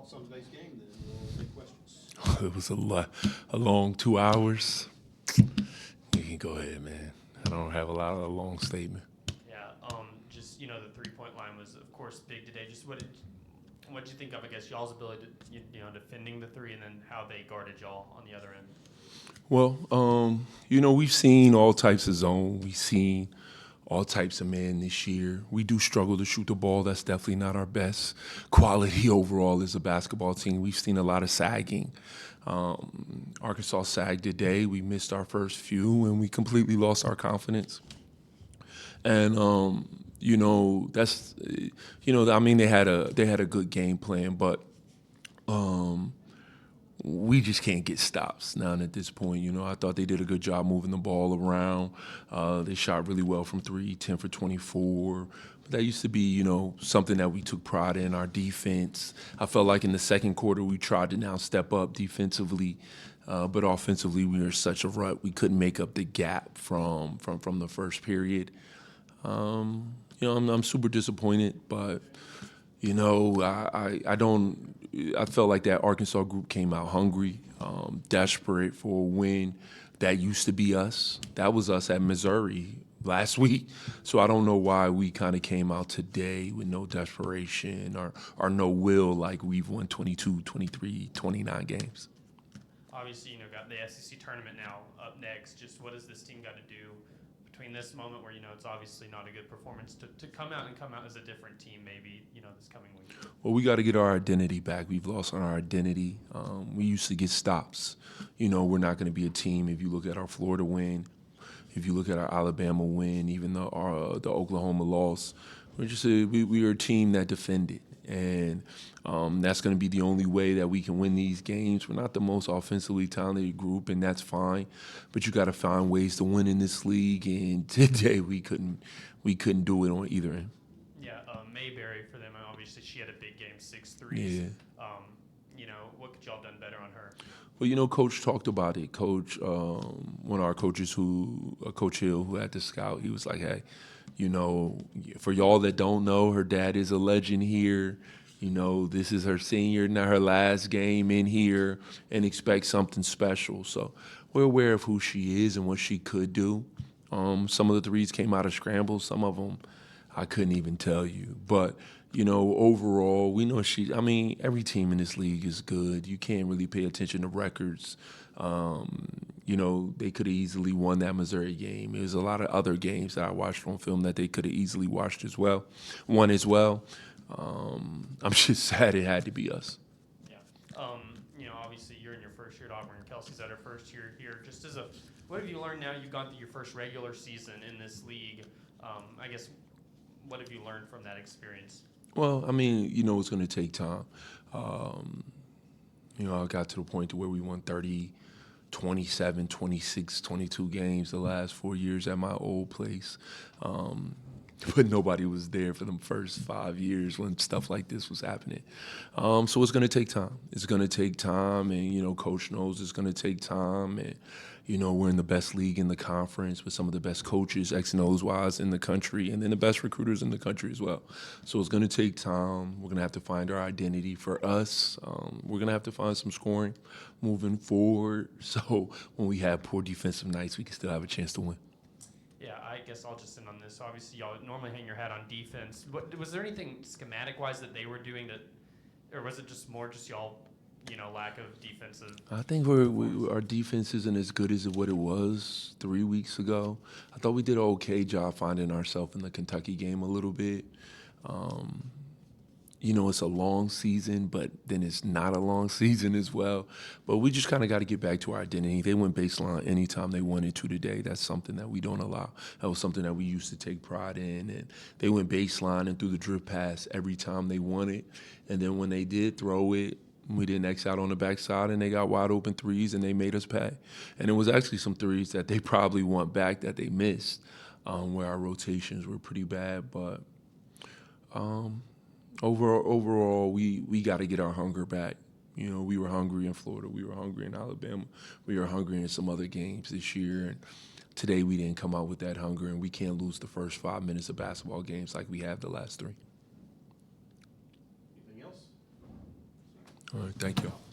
thoughts on today's game? Then we'll take questions. It was a long 2 hours. You can go ahead, man. I don't have a lot of a long statement. Yeah, just the 3-point line was of course big today. Just what did you think of? I guess y'all's ability to defending the three, and then how they guarded y'all on the other end. Well, we've seen all types of zone. We've seen all types of men this year. We do struggle to shoot the ball. That's definitely not our best quality overall as a basketball team. We've seen a lot of sagging. Arkansas sagged today. We missed our first few, and we completely lost our confidence. And that's I mean they had a good game plan, but we just can't get stops now at this point. I thought they did a good job moving the ball around. They shot really well from 3, 10 for 24. But that used to be, something that we took pride in, our defense. I felt like in the second quarter we tried to now step up defensively, but offensively we were such a rut. We couldn't make up the gap from the first period. I'm super disappointed, but I don't. I felt like that Arkansas group came out hungry, desperate for a win. That used to be us. That was us at Missouri last week. So I don't know why we kind of came out today with no desperation or no will like we've won 22, 23, 29 games. Obviously, got the SEC tournament now up next. Just what has this team got to do between this moment where it's obviously not a good performance to come out as a different team maybe this coming week? Well, we got to get our identity back. We've lost on our identity. We used to get stops. We're not going to be a team. If you look at our Florida win, if you look at our Alabama win, even the Oklahoma loss, we are a team that defended. And that's going to be the only way that we can win these games. We're not the most offensively talented group, and that's fine. But you got to find ways to win in this league. And today we couldn't do it on either end. Yeah, Mayberry for them. Obviously, she had a big game, 6 threes. Yeah. What could y'all have done better on her? Well, Coach talked about it. Coach, one of our coaches, Coach Hill, who had to scout, he was like, hey, for y'all that don't know, her dad is a legend here. This is her senior, not her last game in here, and expect something special. So we're aware of who she is and what she could do. Some of the threes came out of scrambles. Some of them I couldn't even tell you. But, overall, we know every team in this league is good. You can't really pay attention to records. They could have easily won that Missouri game. There's a lot of other games that I watched on film that they could have easily won as well. I'm just sad it had to be us. Yeah. Obviously you're in your first year at Auburn. Kelsey's at her first year here. What have you learned now? You've gone through your first regular season in this league. I guess, what have you learned from that experience? Well, it's going to take time. I got to the point to where we won 30, 27, 26, 22 games the last 4 years at my old place. But nobody was there for the first 5 years when stuff like this was happening. So it's going to take time. It's going to take time, and, Coach knows it's going to take time. And, we're in the best league in the conference with some of the best coaches, X and O's wise, in the country, and then the best recruiters in the country as well. So it's going to take time. We're going to have to find our identity for us. We're going to have to find some scoring moving forward. So when we have poor defensive nights, we can still have a chance to win. Yeah, I guess I'll just end on this. Obviously, y'all normally hang your hat on defense. But was there anything schematic-wise that they were doing or was it just more just y'all, lack of defensive? I think our defense isn't as good as what it was 3 weeks ago. I thought we did an okay job finding ourselves in the Kentucky game a little bit. It's a long season, but then it's not a long season as well. But we just kind of got to get back to our identity. They went baseline anytime they wanted to today. That's something that we don't allow. That was something that we used to take pride in. And they went baseline and threw the drift pass every time they wanted. And then when they did throw it, we didn't X out on the backside, and they got wide open threes, and they made us pay. And it was actually some threes that they probably want back that they missed, where our rotations were pretty bad. But overall, we got to get our hunger back. We were hungry in Florida. We were hungry in Alabama. We were hungry in some other games this year. And today we didn't come out with that hunger, and we can't lose the first 5 minutes of basketball games like we have the last 3. Anything else? All right, thank you.